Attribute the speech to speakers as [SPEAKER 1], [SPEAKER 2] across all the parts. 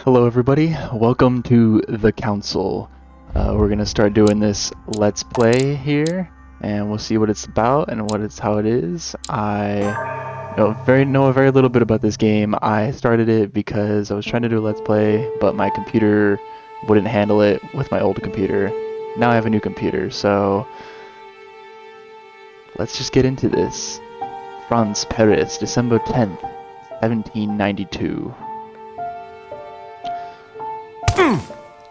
[SPEAKER 1] Hello everybody, welcome to the council. We're gonna start doing this let's play here, and we'll see what it's about and how it is. I know a very little bit about this game. I started it because I was trying to do a let's play, but my computer wouldn't handle it with my old computer. Now I have a new computer, so let's just get into this. France, Paris, December 10th, 1792.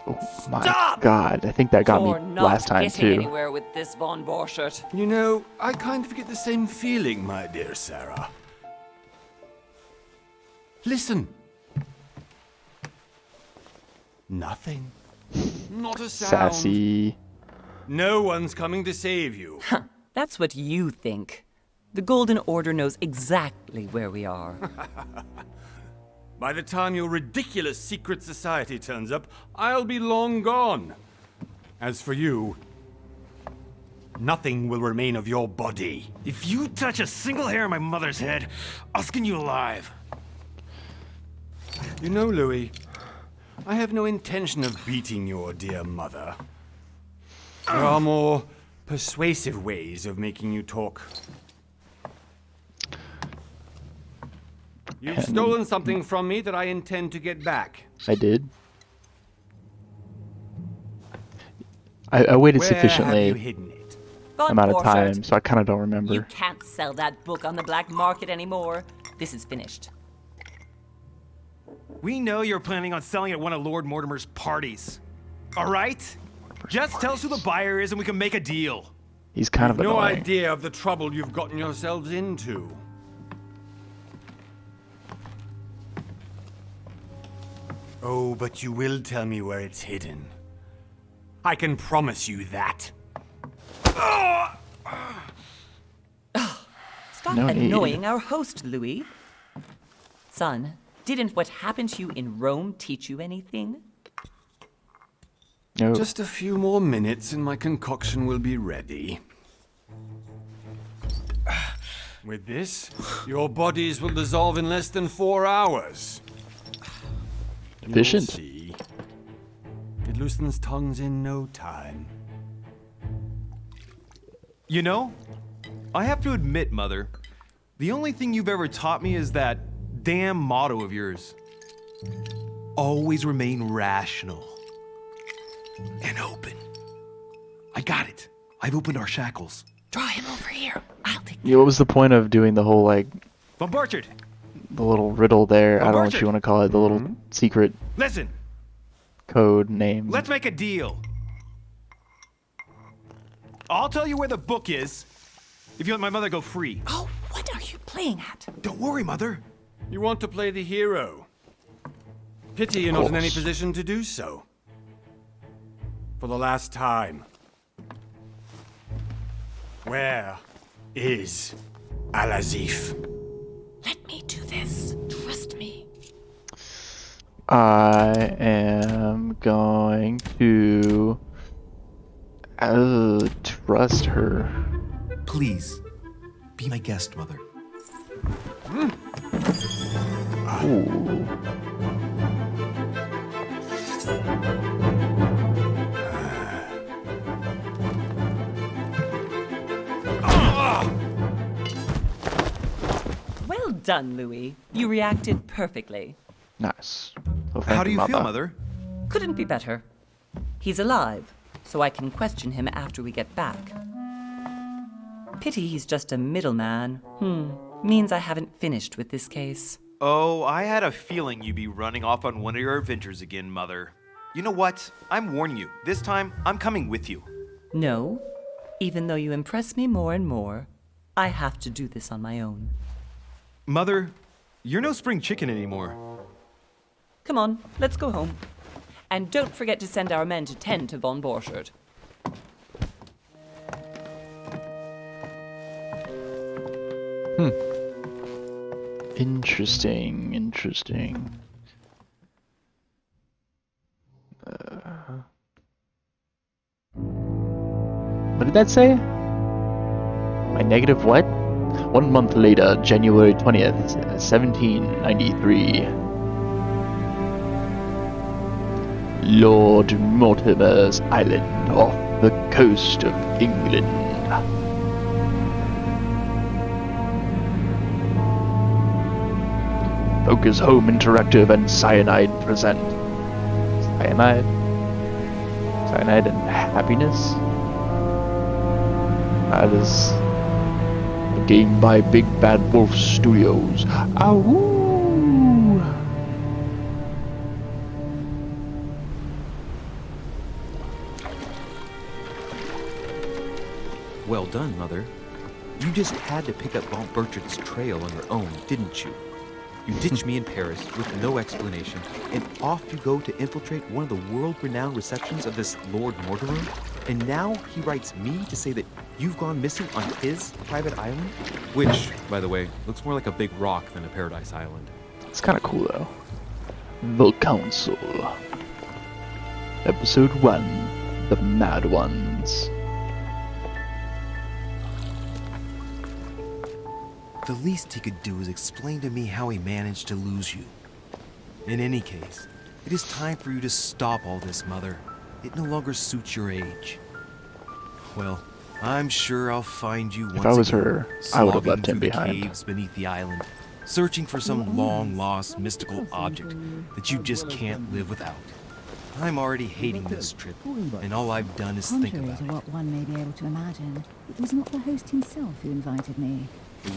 [SPEAKER 1] Oh my
[SPEAKER 2] Stop!
[SPEAKER 1] god, I think that got me last time too.
[SPEAKER 2] You're not getting anywhere with this von Borchert.
[SPEAKER 3] You know, I kind of get the same feeling, my dear Sarah. Listen. Nothing. Not a sound.
[SPEAKER 1] Sassy.
[SPEAKER 3] No one's coming to save you.
[SPEAKER 2] Huh, that's what you think. The Golden Order knows exactly where we are.
[SPEAKER 3] By the time your ridiculous secret society turns up, I'll be long gone. As for you, nothing will remain of your body.
[SPEAKER 4] If you touch a single hair on my mother's head, I'll skin you alive.
[SPEAKER 3] You know, Louis, I have no intention of beating your dear mother. There are more persuasive ways of making you talk. You've stolen something from me that I intend to get back.
[SPEAKER 1] I did. I waited
[SPEAKER 3] Where have
[SPEAKER 1] sufficiently
[SPEAKER 3] you hidden it?
[SPEAKER 2] Von
[SPEAKER 1] amount of
[SPEAKER 2] Borchert,
[SPEAKER 1] time, so I kind of don't remember.
[SPEAKER 2] you can't sell that book on the black market anymore. This is finished.
[SPEAKER 4] We know you're planning on selling at one of Lord Mortimer's parties. All right? Just tell us who the buyer is and we can make a deal.
[SPEAKER 1] He's kind of
[SPEAKER 3] No
[SPEAKER 1] annoying.
[SPEAKER 3] idea of the trouble you've gotten yourselves into. Oh, but you will tell me where it's hidden. I can promise you that.
[SPEAKER 2] Stop
[SPEAKER 1] No need.
[SPEAKER 2] annoying our host, Louis. Son, didn't what happened to you in Rome teach you anything?
[SPEAKER 1] No.
[SPEAKER 3] Just a few more minutes and my concoction will be ready. With this, your bodies will dissolve in less than 4 hours.
[SPEAKER 1] Efficient.
[SPEAKER 3] You'll see. It loosens tongues in no time.
[SPEAKER 4] You know, I have to admit, Mother, the only thing you've ever taught me is that damn motto of yours. Always remain rational. And open. I got it. I've opened our shackles.
[SPEAKER 2] Draw him over here. I'll take
[SPEAKER 1] Yeah, what was the point of doing the whole, like,
[SPEAKER 4] Von Borchert,
[SPEAKER 1] the little riddle there? I don't know what
[SPEAKER 4] Borchert.
[SPEAKER 1] you want to call it, the little secret
[SPEAKER 4] listen.
[SPEAKER 1] code name.
[SPEAKER 4] Let's make a deal. I'll tell you where the book is if you let my mother go free.
[SPEAKER 2] Oh, what are you playing at?
[SPEAKER 4] Don't worry, Mother.
[SPEAKER 3] You want to play the hero. Pity you're not in any
[SPEAKER 1] course.
[SPEAKER 3] position to do so. For the last time. Where is Al-Azif?
[SPEAKER 2] Let me do this. Trust me.
[SPEAKER 1] I am going to trust her.
[SPEAKER 5] Please, be my guest, Mother.
[SPEAKER 1] Ooh.
[SPEAKER 2] Well done, Louis. You reacted perfectly.
[SPEAKER 1] Nice. Well,
[SPEAKER 4] How
[SPEAKER 1] thank
[SPEAKER 4] do you
[SPEAKER 1] Mama.
[SPEAKER 4] feel, Mother?
[SPEAKER 2] Couldn't be better. He's alive, so I can question him after we get back. Pity he's just a middleman. Means I haven't finished with this case.
[SPEAKER 6] Oh, I had a feeling you'd be running off on one of your adventures again, Mother. You know what? I'm warning you. This time, I'm coming with you.
[SPEAKER 2] No, even though you impress me more and more, I have to do this on my own.
[SPEAKER 4] Mother, you're no spring chicken anymore.
[SPEAKER 2] Come on, let's go home. And don't forget to send our men to tend to von Borchert.
[SPEAKER 1] Interesting. What did that say? My negative what? 1 month later, January 20th, 1793. Lord Mortimer's island off the coast of England. Focus Home Interactive and Cyanide present. Cyanide? Cyanide and Happiness? That is a game by Big Bad Wolf Studios. Ow!
[SPEAKER 5] Well done, Mother. You just had to pick up Von Bertrand's trail on your own, didn't you? You ditched me in Paris with no explanation, and off you go to infiltrate one of the world-renowned receptions of this Lord Mortimer? And now he writes me to say that you've gone missing on his private island? Which, by the way, looks more like a big rock than a paradise island.
[SPEAKER 1] It's kind of cool though. The Council. Episode 1. The Mad Ones.
[SPEAKER 5] The least he could do is explain to me how he managed to lose you. In any case, it is time for you to stop all this, Mother. It no longer suits your age. Well, I'm sure I'll find you once
[SPEAKER 1] If I was
[SPEAKER 5] again,
[SPEAKER 1] her, I would have
[SPEAKER 5] slogging
[SPEAKER 1] left him
[SPEAKER 5] through the
[SPEAKER 1] behind.
[SPEAKER 5] caves beneath the island, searching for some long-lost mystical object that you just can't live without. I'm already hating this trip, and all I've done is think
[SPEAKER 7] Contrary
[SPEAKER 5] about
[SPEAKER 7] to
[SPEAKER 5] it.
[SPEAKER 7] what one may be able to imagine, it was not the host himself who invited me.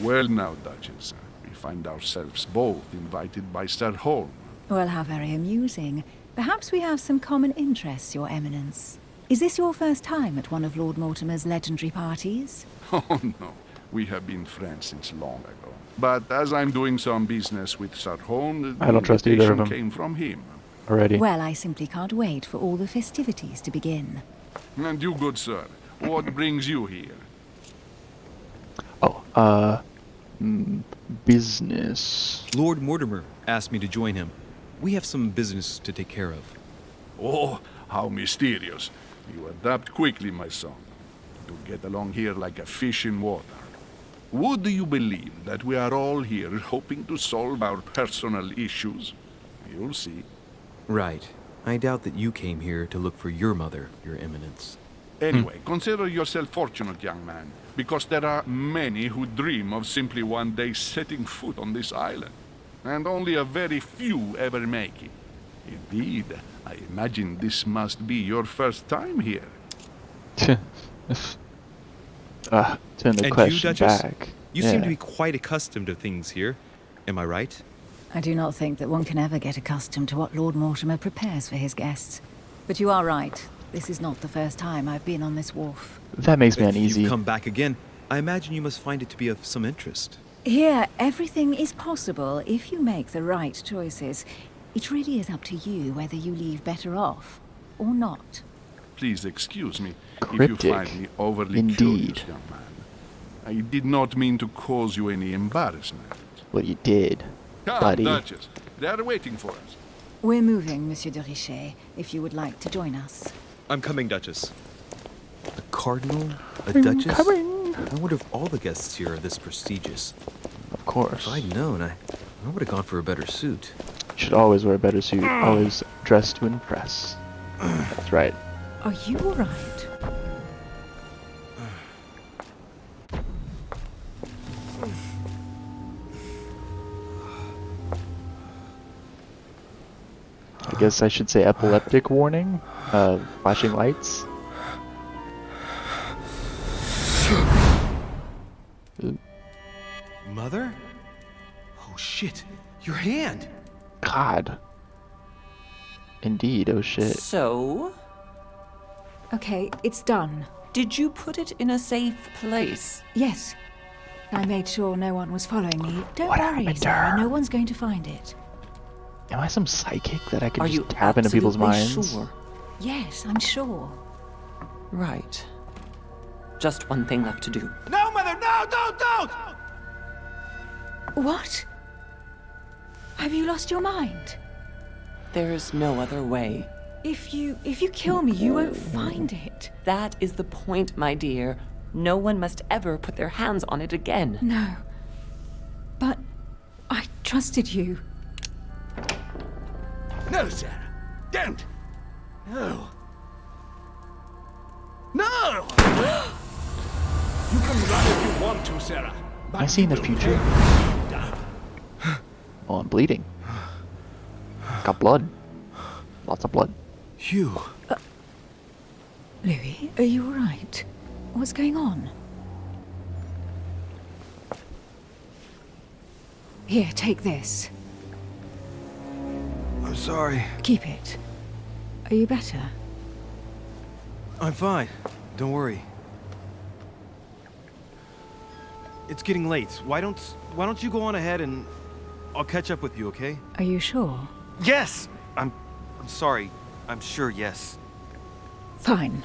[SPEAKER 8] Well now, Duchess, we find ourselves both invited by Sir Holm.
[SPEAKER 7] Well, how very amusing. Perhaps we have some common interests, Your Eminence. Is this your first time at one of Lord Mortimer's legendary parties?
[SPEAKER 8] Oh no, we have been friends since long ago. But as I'm doing some business with Sir Holm, the
[SPEAKER 1] I don't trust either of
[SPEAKER 8] invitation
[SPEAKER 1] them.
[SPEAKER 8] came from him.
[SPEAKER 1] Already.
[SPEAKER 7] Well, I simply can't wait for all the festivities to begin.
[SPEAKER 8] And you, good sir, what brings you here?
[SPEAKER 1] Oh, business.
[SPEAKER 4] Lord Mortimer asked me to join him. We have some business to take care of.
[SPEAKER 8] Oh, how mysterious. You adapt quickly, my son. To get along here like a fish in water. Would you believe that we are all here hoping to solve our personal issues? You'll see.
[SPEAKER 5] Right. I doubt that you came here to look for your mother, Your Eminence.
[SPEAKER 8] Anyway, consider yourself fortunate, young man, because there are many who dream of simply one day setting foot on this island, and only a very few ever make it. Indeed, I imagine this must be your first time here.
[SPEAKER 1] Turn the
[SPEAKER 4] And you,
[SPEAKER 1] question
[SPEAKER 4] Duchess?
[SPEAKER 1] back.
[SPEAKER 4] You seem to be quite accustomed to things here. Am I right?
[SPEAKER 7] I do not think that one can ever get accustomed to what Lord Mortimer prepares for his guests. But you are right. This is not the first time I've been on this wharf.
[SPEAKER 1] That makes me
[SPEAKER 4] If
[SPEAKER 1] uneasy.
[SPEAKER 4] you've come back again, I imagine you must find it to be of some interest.
[SPEAKER 7] Here, everything is possible if you make the right choices. It really is up to you whether you leave better off or not.
[SPEAKER 8] Please excuse me if you
[SPEAKER 1] Cryptic.
[SPEAKER 8] find me overly
[SPEAKER 1] Indeed.
[SPEAKER 8] curious, young man. I did not mean to cause you any embarrassment.
[SPEAKER 1] What you did,
[SPEAKER 8] Come,
[SPEAKER 1] buddy.
[SPEAKER 8] Duchess. They are waiting for us.
[SPEAKER 7] We're moving, Monsieur de Richet, if you would like to join us.
[SPEAKER 4] I'm coming, Duchess.
[SPEAKER 5] A cardinal? A
[SPEAKER 1] I'm
[SPEAKER 5] duchess?
[SPEAKER 1] coming.
[SPEAKER 5] I wonder if all the guests here are this prestigious.
[SPEAKER 1] Of course.
[SPEAKER 5] If I'd known, I would have gone for a better suit.
[SPEAKER 1] You should always wear a better suit. Always dress to impress. That's right.
[SPEAKER 7] Are you all right?
[SPEAKER 1] I guess I should say epileptic warning. Flashing lights.
[SPEAKER 4] Mother? Oh shit, your hand!
[SPEAKER 1] God. Indeed, oh shit.
[SPEAKER 2] So,
[SPEAKER 7] Okay, it's done.
[SPEAKER 2] did you put it in a safe place?
[SPEAKER 7] Yes. I made sure no one was following me. Don't
[SPEAKER 1] What
[SPEAKER 7] worry,
[SPEAKER 1] happened to
[SPEAKER 7] Sarah.
[SPEAKER 1] her?
[SPEAKER 7] No one's going to find it.
[SPEAKER 1] Am I some psychic that I can
[SPEAKER 2] Are
[SPEAKER 1] just
[SPEAKER 2] you
[SPEAKER 1] tap into people's
[SPEAKER 2] absolutely
[SPEAKER 1] minds?
[SPEAKER 2] sure?
[SPEAKER 7] Yes, I'm sure.
[SPEAKER 2] Right. Just one thing left to do.
[SPEAKER 6] No, Mother, no, don't!
[SPEAKER 7] What? Have you lost your mind?
[SPEAKER 2] There's no other way.
[SPEAKER 7] If you kill me, you won't find it.
[SPEAKER 2] That is the point, my dear. No one must ever put their hands on it again.
[SPEAKER 7] No. But I trusted you.
[SPEAKER 3] No, Sarah. Don't.
[SPEAKER 9] No! No! You can run if you want to, Sarah.
[SPEAKER 1] Am I seeing the future? Oh, I'm bleeding. Got blood. Lots of blood.
[SPEAKER 4] Hugh.
[SPEAKER 7] Louis, are you alright? What's going on? Here, take this.
[SPEAKER 4] I'm sorry.
[SPEAKER 7] Keep it. Are you better?
[SPEAKER 4] I'm fine. Don't worry. It's getting late. Why don't you go on ahead and I'll catch up with you, okay?
[SPEAKER 7] Are you sure?
[SPEAKER 6] Yes! I'm sorry. I'm sure, yes.
[SPEAKER 7] Fine.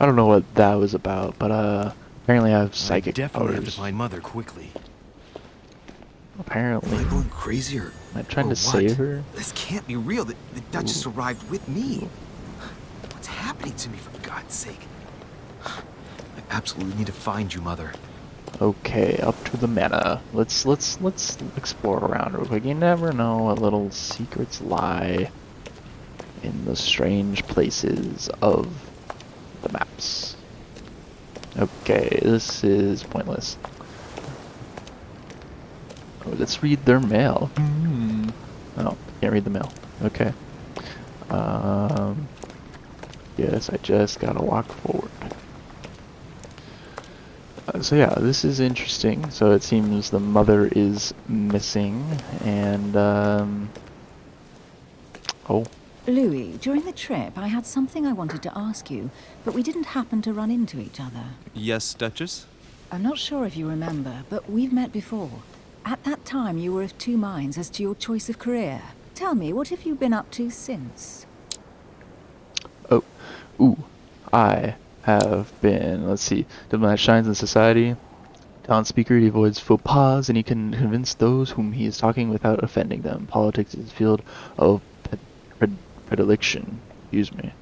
[SPEAKER 1] I don't know what that was about, but apparently I have psychic
[SPEAKER 4] I definitely have to
[SPEAKER 1] powers.
[SPEAKER 4] find Mother quickly.
[SPEAKER 1] Apparently.
[SPEAKER 5] Am I going crazy or
[SPEAKER 1] Am I trying
[SPEAKER 5] or
[SPEAKER 1] to
[SPEAKER 5] what?
[SPEAKER 1] save her?
[SPEAKER 5] This can't be real. The Duchess arrived with me. What's happening to me, for God's sake? I absolutely need to find you, Mother.
[SPEAKER 1] Okay, up to the manor. Let's explore around real quick. You never know what little secrets lie in the strange places of the maps. Okay, this is pointless. Oh, let's read their mail. Oh, can't read the mail. Okay. Yes, I just gotta walk forward. So yeah, this is interesting. So it seems the mother is missing, and oh,
[SPEAKER 7] Louis, during the trip, I had something I wanted to ask you, but we didn't happen to run into each other.
[SPEAKER 4] Yes, Duchess?
[SPEAKER 7] I'm not sure if you remember, but we've met before. At that time, you were of two minds as to your choice of career. Tell me, what have you been up to since?
[SPEAKER 1] oh, ooh, I have been, let's see, diplomat shines in society. Talent speaker, he avoids faux pas, and he can convince those whom he is talking without offending them. Politics is his field of predilection. Excuse me.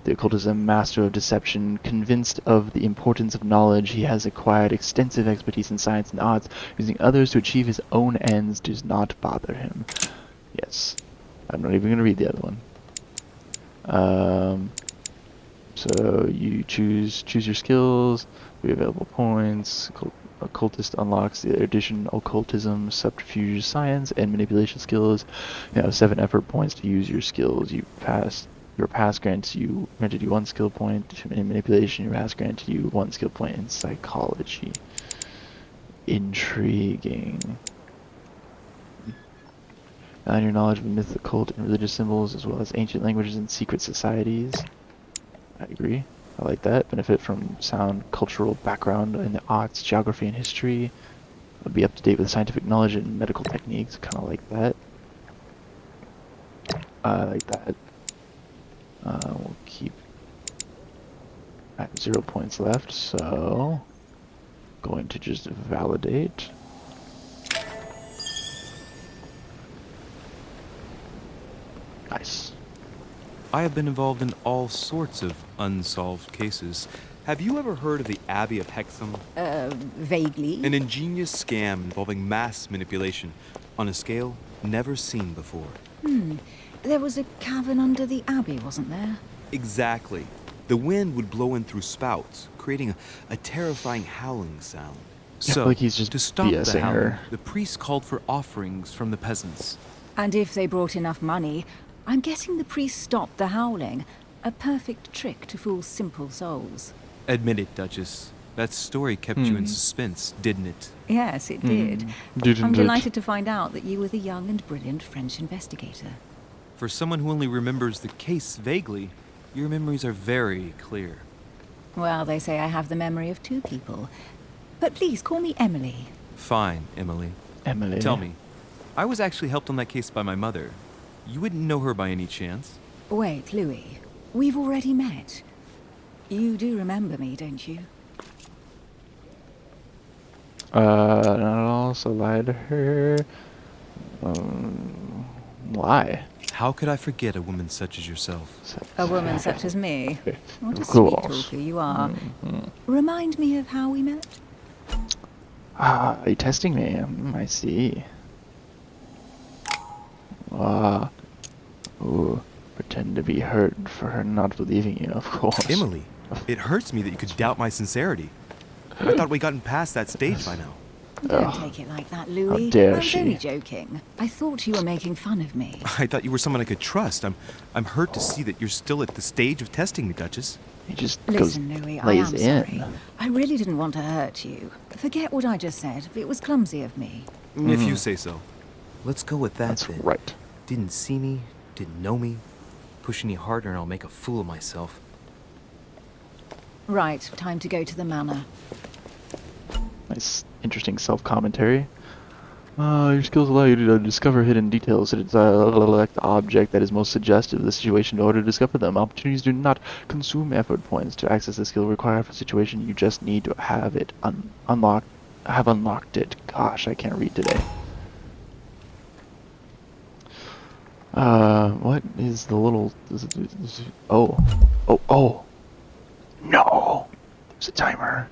[SPEAKER 1] The occultism, master of deception, convinced of the importance of knowledge, he has acquired extensive expertise in science and arts. Using others to achieve his own ends does not bother him. Yes. I'm not even going to read the other one. So you choose your skills, we have available points. Occultist unlocks the addition occultism, subterfuge, science, and manipulation skills. You have 7 effort points to use your skills. Your past granted you 1 skill point in manipulation. Your past granted you 1 skill point in psychology. Intriguing. And your knowledge of myth, occult, and religious symbols, as well as ancient languages and secret societies. I agree. I like that. Benefit from sound cultural background in the arts, geography, and history. Would be up to date with scientific knowledge and medical techniques. Kind of like that. I like that. We'll keep at 0 points left, so going to just validate. Nice.
[SPEAKER 5] I have been involved in all sorts of unsolved cases. Have you ever heard of the Abbey of Hexham?
[SPEAKER 7] Vaguely.
[SPEAKER 5] An ingenious scam involving mass manipulation on a scale never seen before.
[SPEAKER 7] There was a cavern under the abbey, wasn't there?
[SPEAKER 5] Exactly. The wind would blow in through spouts, creating a terrifying howling sound.
[SPEAKER 1] Yeah,
[SPEAKER 5] So,
[SPEAKER 1] like he's just
[SPEAKER 5] to stop the
[SPEAKER 1] BSing
[SPEAKER 5] howling,
[SPEAKER 1] her.
[SPEAKER 5] the priests called for offerings from the peasants.
[SPEAKER 7] And if they brought enough money, I'm guessing the priest stopped the howling. A perfect trick to fool simple souls.
[SPEAKER 5] Admit it, Duchess. That story kept you in suspense, didn't it?
[SPEAKER 7] Yes, it did.
[SPEAKER 1] Didn't
[SPEAKER 7] I'm
[SPEAKER 1] it?
[SPEAKER 7] delighted to find out that you were the young and brilliant French investigator.
[SPEAKER 5] For someone who only remembers the case vaguely, your memories are very clear.
[SPEAKER 7] Well, they say I have the memory of 2 people. But please call me Emily.
[SPEAKER 5] Fine, Emily.
[SPEAKER 1] Emily.
[SPEAKER 5] Tell me, I was actually helped on that case by my mother. You wouldn't know her by any chance?
[SPEAKER 7] Wait, Louis. We've already met. You do remember me, don't you?
[SPEAKER 1] Not at all, so lie to her. Lie.
[SPEAKER 5] How could I forget a woman such as yourself?
[SPEAKER 7] A woman such as me. What a
[SPEAKER 1] Of
[SPEAKER 7] sweet
[SPEAKER 1] course.
[SPEAKER 7] talker you are. Remind me of how we met?
[SPEAKER 1] Ah, are you testing me? I see. Ah, ooh, pretend to be hurt for her not believing you, of course.
[SPEAKER 4] Emily, it hurts me that you could doubt my sincerity. I thought we'd gotten past that stage by now.
[SPEAKER 7] Don't take it like that, Louis.
[SPEAKER 1] dare
[SPEAKER 7] I was
[SPEAKER 1] she.
[SPEAKER 7] only joking. I thought you were making fun of me.
[SPEAKER 4] I thought you were someone I could trust. I'm hurt to see that you're still at the stage of testing me, Duchess.
[SPEAKER 1] He just
[SPEAKER 7] Listen,
[SPEAKER 1] goes,
[SPEAKER 7] Louis, I
[SPEAKER 1] lays
[SPEAKER 7] am
[SPEAKER 1] in.
[SPEAKER 7] sorry. I really didn't want to hurt you. Forget what I just said. It was clumsy of me.
[SPEAKER 4] If you say so.
[SPEAKER 5] Let's go with that
[SPEAKER 1] That's
[SPEAKER 5] then.
[SPEAKER 1] right.
[SPEAKER 5] Didn't see me, didn't know me. Push any harder and I'll make a fool of myself.
[SPEAKER 7] Right, time to go to the manor.
[SPEAKER 1] Nice, interesting self-commentary. Your skills allow you to discover hidden details. It is select the object that is most suggestive of the situation in order to discover them. Opportunities do not consume effort points. To access the skill required for the situation, you just need to have it unlocked. Have unlocked it. Gosh, I can't read today. What is the little? Oh! No! There's a timer.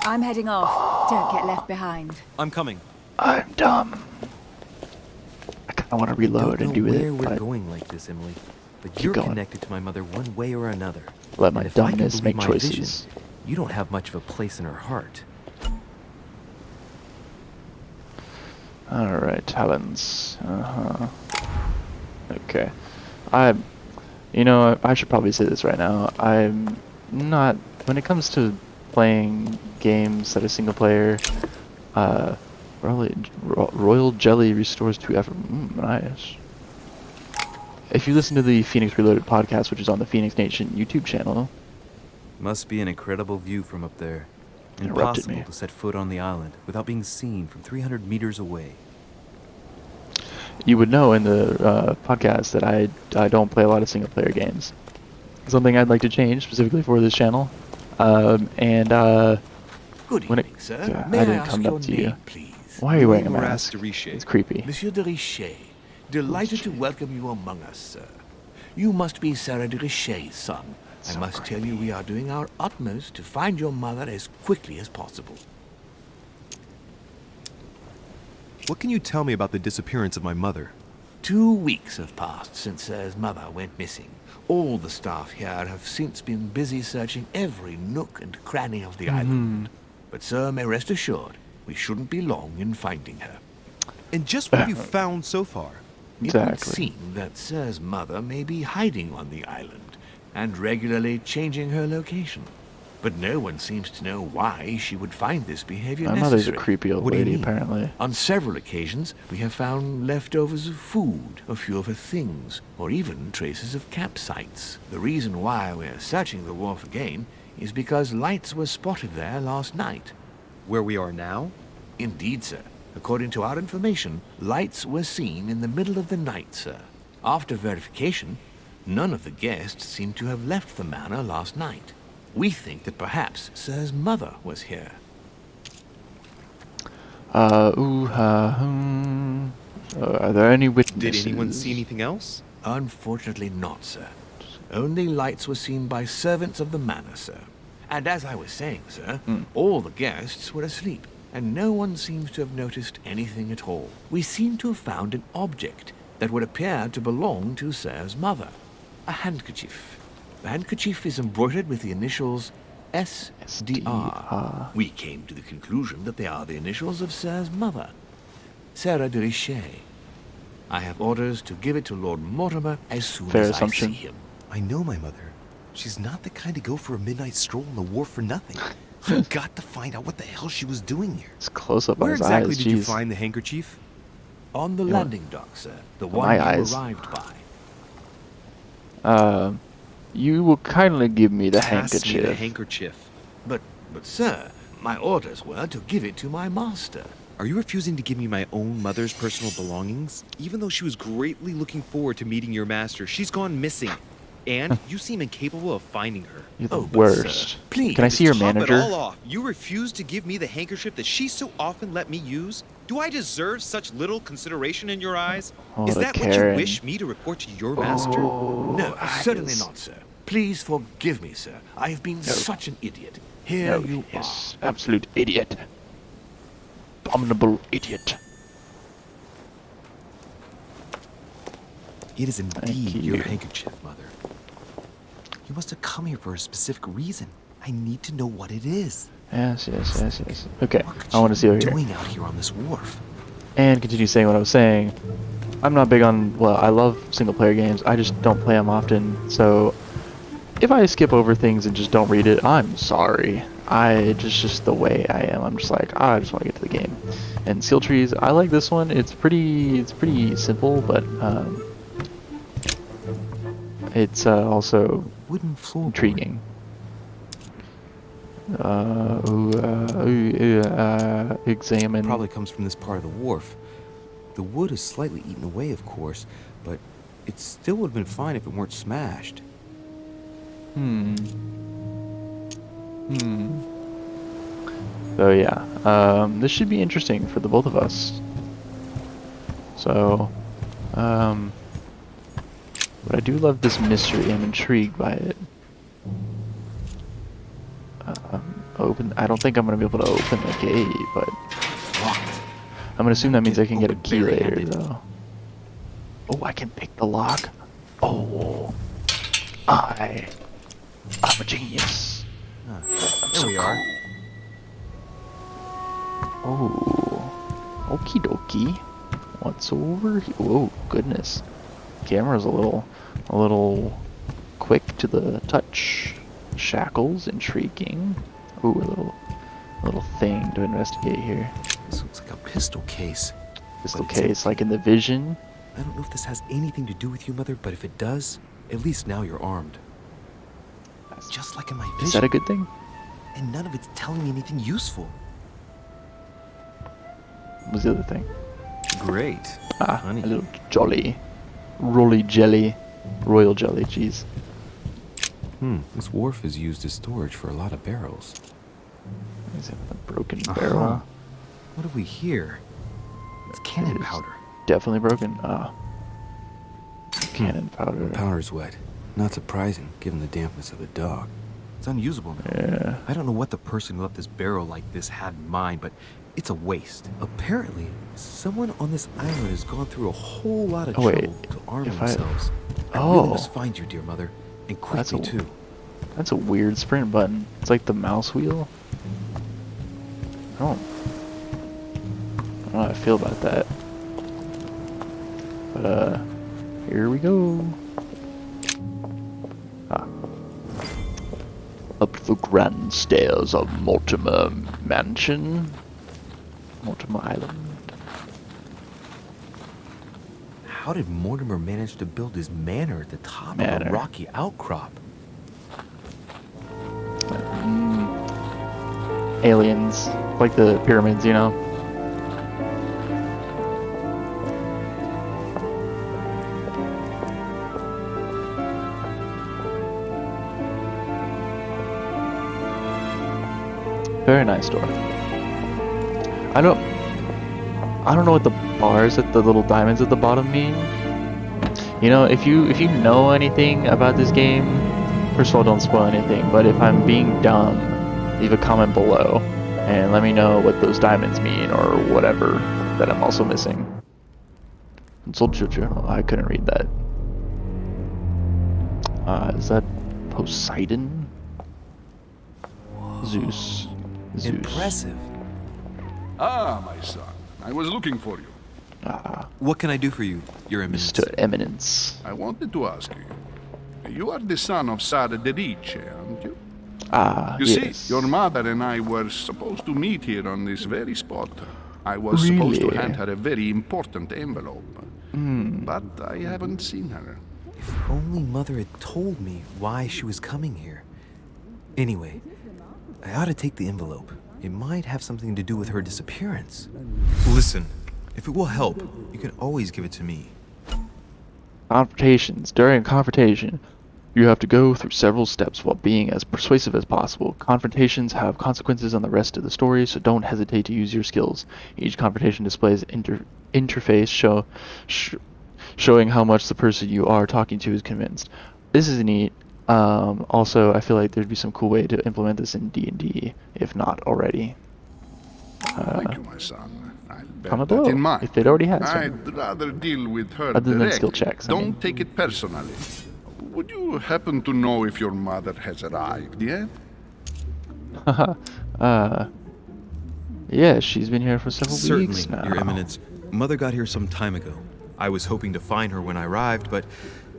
[SPEAKER 7] I'm heading off. Don't get left behind.
[SPEAKER 4] I'm coming.
[SPEAKER 1] I'm dumb. I kind of want to reload and
[SPEAKER 5] I don't
[SPEAKER 1] do
[SPEAKER 5] know where
[SPEAKER 1] it,
[SPEAKER 5] we're
[SPEAKER 1] but
[SPEAKER 5] going like this, Emily. But
[SPEAKER 1] keep
[SPEAKER 5] you're
[SPEAKER 1] going.
[SPEAKER 5] connected to my mother one way or another.
[SPEAKER 1] Let my
[SPEAKER 5] And if I can
[SPEAKER 1] dumbness
[SPEAKER 5] believe
[SPEAKER 1] make
[SPEAKER 5] my
[SPEAKER 1] choices.
[SPEAKER 5] vision, you don't have much of a place in her heart.
[SPEAKER 1] All right, talents. Okay. I should probably say this right now. I'm not, when it comes to playing games that are single player, Royal Jelly restores 2 effort. Nice. If you listen to the Phoenix Reloaded podcast, which is on the Phoenix Nation YouTube channel,
[SPEAKER 5] Must be an incredible view from up there.
[SPEAKER 1] Interrupted
[SPEAKER 5] Impossible
[SPEAKER 1] me.
[SPEAKER 5] to set foot on the island without being seen from 300 meters away.
[SPEAKER 1] you would know in the podcast that I don't play a lot of single player games. Something I'd like to change specifically for this channel.
[SPEAKER 9] Good
[SPEAKER 1] When it-
[SPEAKER 9] evening, sir.
[SPEAKER 1] Yeah,
[SPEAKER 9] May
[SPEAKER 1] I
[SPEAKER 9] I
[SPEAKER 1] didn't
[SPEAKER 9] ask
[SPEAKER 1] come
[SPEAKER 9] your
[SPEAKER 1] up to you.
[SPEAKER 9] name, please?
[SPEAKER 1] Why are you wearing a
[SPEAKER 4] Louis
[SPEAKER 1] mask?
[SPEAKER 4] Moras de Richet.
[SPEAKER 1] It's creepy.
[SPEAKER 9] Monsieur de Richet. Delighted to welcome you among us, sir. You must be Sarah de Richet's son. I
[SPEAKER 1] So
[SPEAKER 9] must tell you we are doing our utmost to find your mother as quickly as possible.
[SPEAKER 4] What can you tell me about the disappearance of my mother?
[SPEAKER 9] 2 weeks have passed since Sir's mother went missing. All the staff here have since been busy searching every nook and cranny of the island. But sir may rest assured, we shouldn't be long in finding her.
[SPEAKER 4] And just what have you found so far?
[SPEAKER 9] It would
[SPEAKER 1] Exactly.
[SPEAKER 9] seem that Sir's mother may be hiding on the island and regularly changing her location. But no one seems to know why she would find this behavior
[SPEAKER 1] My mother's a
[SPEAKER 9] necessary.
[SPEAKER 1] creepy old
[SPEAKER 4] What do you
[SPEAKER 1] lady,
[SPEAKER 4] mean?
[SPEAKER 1] apparently.
[SPEAKER 9] On several occasions, we have found leftovers of food, a few of her things, or even traces of campsites. The reason why we're searching the wharf again is because lights were spotted there last night.
[SPEAKER 4] Where we are now?
[SPEAKER 9] Indeed, sir. According to our information, lights were seen in the middle of the night, sir. After verification, none of the guests seem to have left the manor last night. We think that perhaps Sir's mother was here.
[SPEAKER 1] Are there any witnesses?
[SPEAKER 4] Did anyone see anything else?
[SPEAKER 9] Unfortunately not, sir. Only lights were seen by servants of the manor, sir. And as I was saying, sir, all the guests were asleep, and no one seems to have noticed anything at all. We seem to have found an object that would appear to belong to Sir's mother. A handkerchief. The handkerchief is embroidered with the initials SDR. We came to the conclusion that they are the initials of Sir's mother, Sarah de Richet. I have orders to give it to Lord Mortimer as soon
[SPEAKER 1] Fair
[SPEAKER 9] as
[SPEAKER 1] assumption.
[SPEAKER 9] I see him.
[SPEAKER 4] I know my mother. She's not the kind to go for a midnight stroll on the wharf for nothing. You've got to find out what the hell she was doing here.
[SPEAKER 1] It's close up on
[SPEAKER 4] Where
[SPEAKER 1] his
[SPEAKER 4] exactly
[SPEAKER 1] eyes.
[SPEAKER 4] did you
[SPEAKER 1] Jeez.
[SPEAKER 4] find the handkerchief?
[SPEAKER 9] On the
[SPEAKER 1] Yeah.
[SPEAKER 9] landing dock, sir. The one
[SPEAKER 1] my
[SPEAKER 9] you
[SPEAKER 1] eyes.
[SPEAKER 9] arrived by.
[SPEAKER 1] You will kindly give me the
[SPEAKER 4] Pass me
[SPEAKER 1] handkerchief.
[SPEAKER 4] the handkerchief.
[SPEAKER 9] But, sir, my orders were to give it to my master.
[SPEAKER 4] Are you refusing to give me my own mother's personal belongings? Even though she was greatly looking forward to meeting your master, she's gone missing. And you seem incapable of finding her.
[SPEAKER 1] You're the
[SPEAKER 9] Oh, but,
[SPEAKER 1] worst.
[SPEAKER 9] sir, please,
[SPEAKER 1] Can I see your
[SPEAKER 4] Top it
[SPEAKER 1] manager?
[SPEAKER 4] all off. You refuse to give me the handkerchief that she so often let me use? Do I deserve such little consideration in your eyes?
[SPEAKER 1] Oh,
[SPEAKER 4] Is
[SPEAKER 1] the
[SPEAKER 4] that what
[SPEAKER 1] Karen.
[SPEAKER 4] you wish me to report to your master?
[SPEAKER 1] Oh,
[SPEAKER 9] No,
[SPEAKER 1] I
[SPEAKER 9] certainly
[SPEAKER 1] guess-
[SPEAKER 9] not, sir. Please forgive me, sir. I have been such an idiot. Here
[SPEAKER 1] Oh,
[SPEAKER 9] you
[SPEAKER 1] yes, absolute idiot. Abominable idiot.
[SPEAKER 5] It is indeed
[SPEAKER 1] you.
[SPEAKER 5] your handkerchief, Mother. You must have come here for a specific reason. I need to know what it is.
[SPEAKER 1] Yes. Okay,
[SPEAKER 5] What could
[SPEAKER 1] I want to see
[SPEAKER 5] you
[SPEAKER 1] over
[SPEAKER 5] be
[SPEAKER 1] here.
[SPEAKER 5] doing out here on this wharf?
[SPEAKER 1] And continue saying what I was saying. I'm not big on, well, I love single player games. I just don't play them often. So if I skip over things and just don't read it, I'm sorry. It's just the way I am. I'm just like, I just want to get to the game. And Seal Trees, I like this one. It's pretty simple, but it's also
[SPEAKER 5] Wooden floorboard.
[SPEAKER 1] intriguing. Examine.
[SPEAKER 5] Probably comes from this part of the wharf. The wood is slightly eaten away, of course, but it still would have been fine if it weren't smashed.
[SPEAKER 1] So yeah, this should be interesting for the both of us. So, but I do love this mystery. I'm intrigued by it. Open. I don't think I'm gonna be able to open the gate, but I'm gonna assume that means I can get a key later, though. Oh, I can pick the lock. Oh, I'm a genius.
[SPEAKER 5] There we are.
[SPEAKER 1] Oh, okie dokie. What's over here? Whoa, goodness. Camera's a little quick to the touch. Shackles, intriguing. Ooh, a little thing to investigate here.
[SPEAKER 5] This looks like a pistol case.
[SPEAKER 1] Pistol
[SPEAKER 5] But it's
[SPEAKER 1] case, like in the Vision.
[SPEAKER 5] I don't know if this has anything to do with you, Mother, but if it does, at least now you're armed. Just like in my vision.
[SPEAKER 1] Is that a good thing?
[SPEAKER 5] And none of it's telling me anything useful.
[SPEAKER 1] What was the other thing?
[SPEAKER 5] Great.
[SPEAKER 1] Ah,
[SPEAKER 5] Honey.
[SPEAKER 1] a little jolly. Roly jelly. Royal jelly, jeez.
[SPEAKER 5] This wharf is used as storage for a lot of barrels.
[SPEAKER 1] Is it a broken
[SPEAKER 5] Uh-huh.
[SPEAKER 1] barrel?
[SPEAKER 5] What have we here? It's cannon
[SPEAKER 1] It is
[SPEAKER 5] powder.
[SPEAKER 1] Definitely broken. Cannon powder.
[SPEAKER 5] The powder's wet. Not surprising, given the dampness of the dog. It's unusable now.
[SPEAKER 1] Yeah.
[SPEAKER 5] I don't know what the person who left this barrel like this had in mind, but it's a waste. Apparently, someone on this island has gone through a whole lot of
[SPEAKER 1] Oh, wait.
[SPEAKER 5] trouble to arm
[SPEAKER 1] If I-
[SPEAKER 5] themselves. I
[SPEAKER 1] Oh.
[SPEAKER 5] really must find you, dear mother, and
[SPEAKER 1] That's
[SPEAKER 5] quickly too.
[SPEAKER 1] That's a weird sprint button. It's like the mouse wheel. I don't know how I feel about that. But here we go. Up the grand stairs of Mortimer Mansion. Mortimer Island.
[SPEAKER 5] How did Mortimer manage to build his manor at the top of
[SPEAKER 1] Manor.
[SPEAKER 5] a rocky outcrop?
[SPEAKER 1] Aliens. Like the pyramids, you know? Very nice door. I don't know what the bars at the little diamonds at the bottom mean. You know, if you know anything about this game, first of all, don't spoil anything. But if I'm being dumb, leave a comment below and let me know what those diamonds mean or whatever that I'm also missing. Consult your journal. I couldn't read that. Is that Poseidon? Zeus.
[SPEAKER 5] Impressive.
[SPEAKER 8] Ah, my son. I was looking for you.
[SPEAKER 5] What can I do for you, Your Eminence?
[SPEAKER 1] Mr. Eminence.
[SPEAKER 8] I wanted to ask you. You are the son of Sara de Rice, aren't you? You
[SPEAKER 1] Yes.
[SPEAKER 8] see, your mother and I were supposed to meet here on this very spot. I was supposed to
[SPEAKER 1] Really?
[SPEAKER 8] hand her a very important envelope. But I haven't seen her.
[SPEAKER 5] If only Mother had told me why she was coming here. Anyway, I ought to take the envelope. It might have something to do with her disappearance. Listen, if it will help, you can always give it to me.
[SPEAKER 1] Confrontations. During a confrontation, you have to go through several steps while being as persuasive as possible. Confrontations have consequences on the rest of the story, so don't hesitate to use your skills. Each confrontation displays interface showing how much the person you are talking to is convinced. This is neat. Also, I feel like there'd be some cool way to implement this in D&D, if not already.
[SPEAKER 8] Thank you, my son. I'll bear
[SPEAKER 1] Comment
[SPEAKER 8] that
[SPEAKER 1] below
[SPEAKER 8] in mind.
[SPEAKER 1] if they'd already had some.
[SPEAKER 8] I'd rather deal with her
[SPEAKER 1] Other than
[SPEAKER 8] directly.
[SPEAKER 1] skill checks, I
[SPEAKER 8] Don't
[SPEAKER 1] mean.
[SPEAKER 8] take it personally. Would you happen to know if your mother has arrived yet?
[SPEAKER 1] Yeah, she's been here for several
[SPEAKER 5] Certainly,
[SPEAKER 1] weeks now.
[SPEAKER 5] Your Eminence. Mother got here some time ago. I was hoping to find her when I arrived, but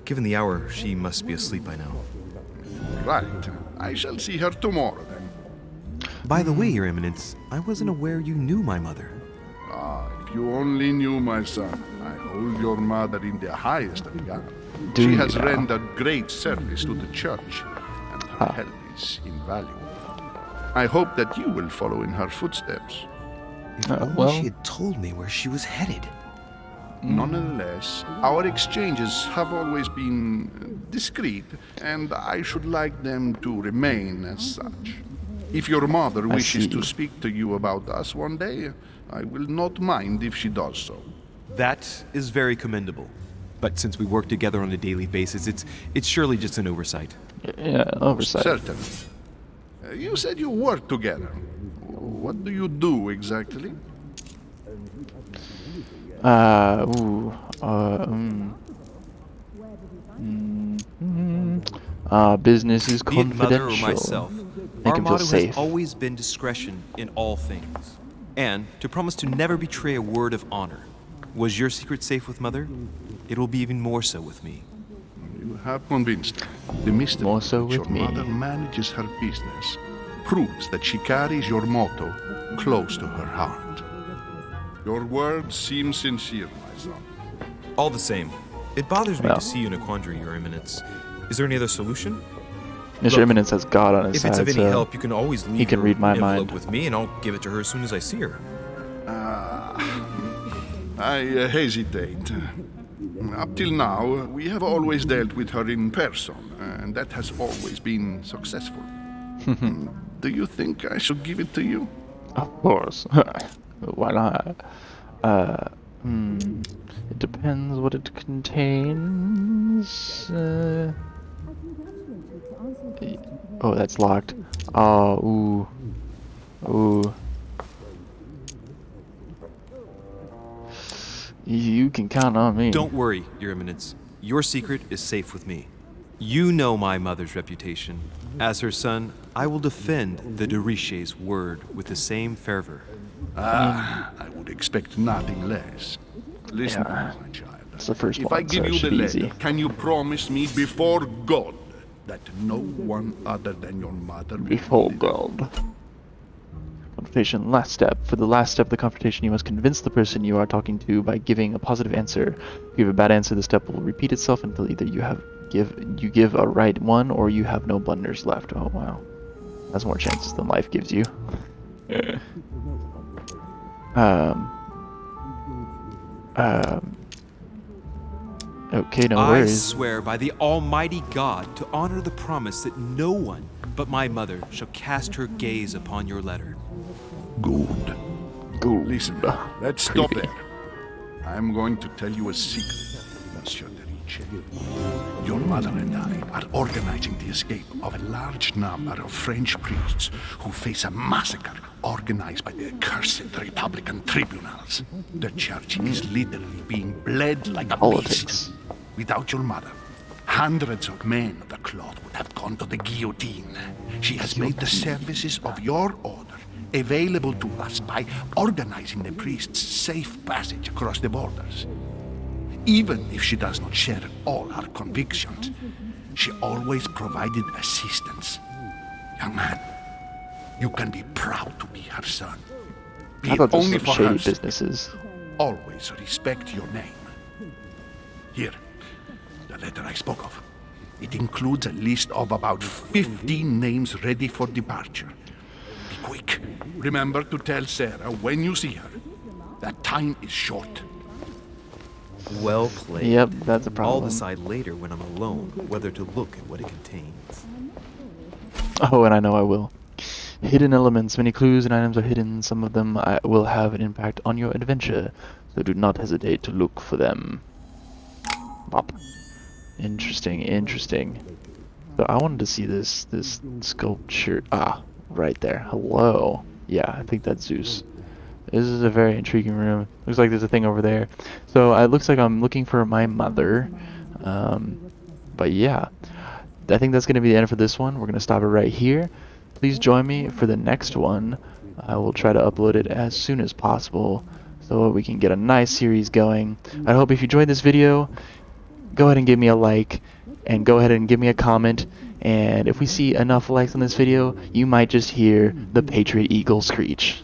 [SPEAKER 5] given the hour, she must be asleep by now.
[SPEAKER 8] Right. I shall see her tomorrow then.
[SPEAKER 5] By the way, Your Eminence, I wasn't aware you knew my mother.
[SPEAKER 8] Ah, if you only knew, my son. I hold your mother in the highest regard.
[SPEAKER 1] Do
[SPEAKER 8] She
[SPEAKER 1] you
[SPEAKER 8] has
[SPEAKER 1] now?
[SPEAKER 8] rendered great service to the church, and her help is invaluable. I hope that you will follow in her footsteps.
[SPEAKER 5] If only
[SPEAKER 1] well-
[SPEAKER 5] she had told me where she was headed.
[SPEAKER 8] Nonetheless, our exchanges have always been discreet, and I should like them to remain as such. If your mother wishes
[SPEAKER 1] see.
[SPEAKER 8] to speak to you about us one day, I will not mind if she does so.
[SPEAKER 5] That is very commendable. But since we work together on a daily basis, it's surely just an oversight.
[SPEAKER 1] Yeah, oversight.
[SPEAKER 8] Certainly. You said you work together. What do you do exactly?
[SPEAKER 1] Business is
[SPEAKER 5] Be it Mother or
[SPEAKER 1] confidential.
[SPEAKER 5] myself,
[SPEAKER 1] Make
[SPEAKER 5] our
[SPEAKER 1] him feel
[SPEAKER 5] motto has
[SPEAKER 1] safe.
[SPEAKER 5] always been discretion in all things. And to promise to never betray a word of honor. Was your secret safe with Mother? It will be even more so with me.
[SPEAKER 8] You have convinced me. The mystery
[SPEAKER 1] More so
[SPEAKER 8] which
[SPEAKER 1] with
[SPEAKER 8] your
[SPEAKER 1] me.
[SPEAKER 8] mother manages her business proves that she carries your motto close to her heart. Your words seem sincere, my son.
[SPEAKER 5] All the same, it bothers me
[SPEAKER 1] Well.
[SPEAKER 5] to see you in a quandary, Your Eminence. Is there any other solution?
[SPEAKER 1] Mr.
[SPEAKER 5] Look,
[SPEAKER 1] Eminence has God on his
[SPEAKER 5] If
[SPEAKER 1] side,
[SPEAKER 5] it's of any
[SPEAKER 1] so
[SPEAKER 5] help, you can always leave
[SPEAKER 1] he can
[SPEAKER 5] your
[SPEAKER 1] read my
[SPEAKER 5] envelope
[SPEAKER 1] mind.
[SPEAKER 5] with me, and I'll give it to her as soon as I see her.
[SPEAKER 8] I hesitate. Up till now, we have always dealt with her in person, and that has always been successful. Do you think I should give it to you?
[SPEAKER 1] Of course. Why not? It depends what it contains. Oh, that's locked. Oh, ooh. You can count on me.
[SPEAKER 5] Don't worry, Your Eminence. Your secret is safe with me. You know my mother's reputation. As her son, I will defend the de Richet's word with the same fervor.
[SPEAKER 8] I would expect nothing less. Listen to
[SPEAKER 1] Yeah.
[SPEAKER 8] me, my child.
[SPEAKER 1] It's the first
[SPEAKER 8] If
[SPEAKER 1] one,
[SPEAKER 8] I give
[SPEAKER 1] so it
[SPEAKER 8] you
[SPEAKER 1] should
[SPEAKER 8] the
[SPEAKER 1] be
[SPEAKER 8] letter,
[SPEAKER 1] easy.
[SPEAKER 8] can you promise me before God that no one other than your mother will
[SPEAKER 1] Before
[SPEAKER 8] read it?
[SPEAKER 1] God. Confrontation, last step. For the last step of the confrontation, you must convince the person you are talking to by giving a positive answer. If you give a bad answer, the step will repeat itself until either you give a right one or you have no blunders left. Oh wow. That's more chances than life gives you. Okay, no
[SPEAKER 5] I
[SPEAKER 1] worries.
[SPEAKER 5] swear by the Almighty God to honor the promise that no one but my mother shall cast her gaze upon your letter.
[SPEAKER 8] Good.
[SPEAKER 1] Good.
[SPEAKER 8] Listen, let's stop there. I'm going to tell you a secret, Monsieur de Riche. Your mother and I are organizing the escape of a large number of French priests who face a massacre organized by the accursed Republican tribunals. The church is literally being bled like a
[SPEAKER 1] Politics.
[SPEAKER 8] beast. Without your mother, hundreds of men of the cloth would have gone to the guillotine. She has made the services of your order available to us by organizing the priests' safe passage across the borders. Even if she does not share all our convictions, she always provided assistance. Young man, you can be proud to be her son. Be
[SPEAKER 1] I
[SPEAKER 8] it
[SPEAKER 1] thought this
[SPEAKER 8] only
[SPEAKER 1] was
[SPEAKER 8] for
[SPEAKER 1] shady
[SPEAKER 8] her sake.
[SPEAKER 1] businesses.
[SPEAKER 8] Always respect your name. Here, the letter I spoke of. It includes a list of about 15 names ready for departure. Be quick. Remember to tell Sarah when you see her that time is short.
[SPEAKER 5] Well played.
[SPEAKER 1] Yep, that's a
[SPEAKER 5] I'll
[SPEAKER 1] problem.
[SPEAKER 5] decide later when I'm alone whether to look at what it contains.
[SPEAKER 1] Oh, and I know I will. Hidden elements. Many clues and items are hidden. Some of them will have an impact on your adventure, so do not hesitate to look for them. Bop. Interesting, interesting. So I wanted to see this sculpture. Ah, right there. Hello. Yeah, I think that's Zeus. This is a very intriguing room. Looks like there's a thing over there. So it looks like I'm looking for my mother. But yeah, I think that's going to be the end for this one. We're going to stop it right here. Please join me for the next one. I will try to upload it as soon as possible so we can get a nice series going. I hope if you enjoyed this video, go ahead and give me a like, and go ahead and give me a comment. And if we see enough likes on this video, you might just hear the Patriot Eagle screech.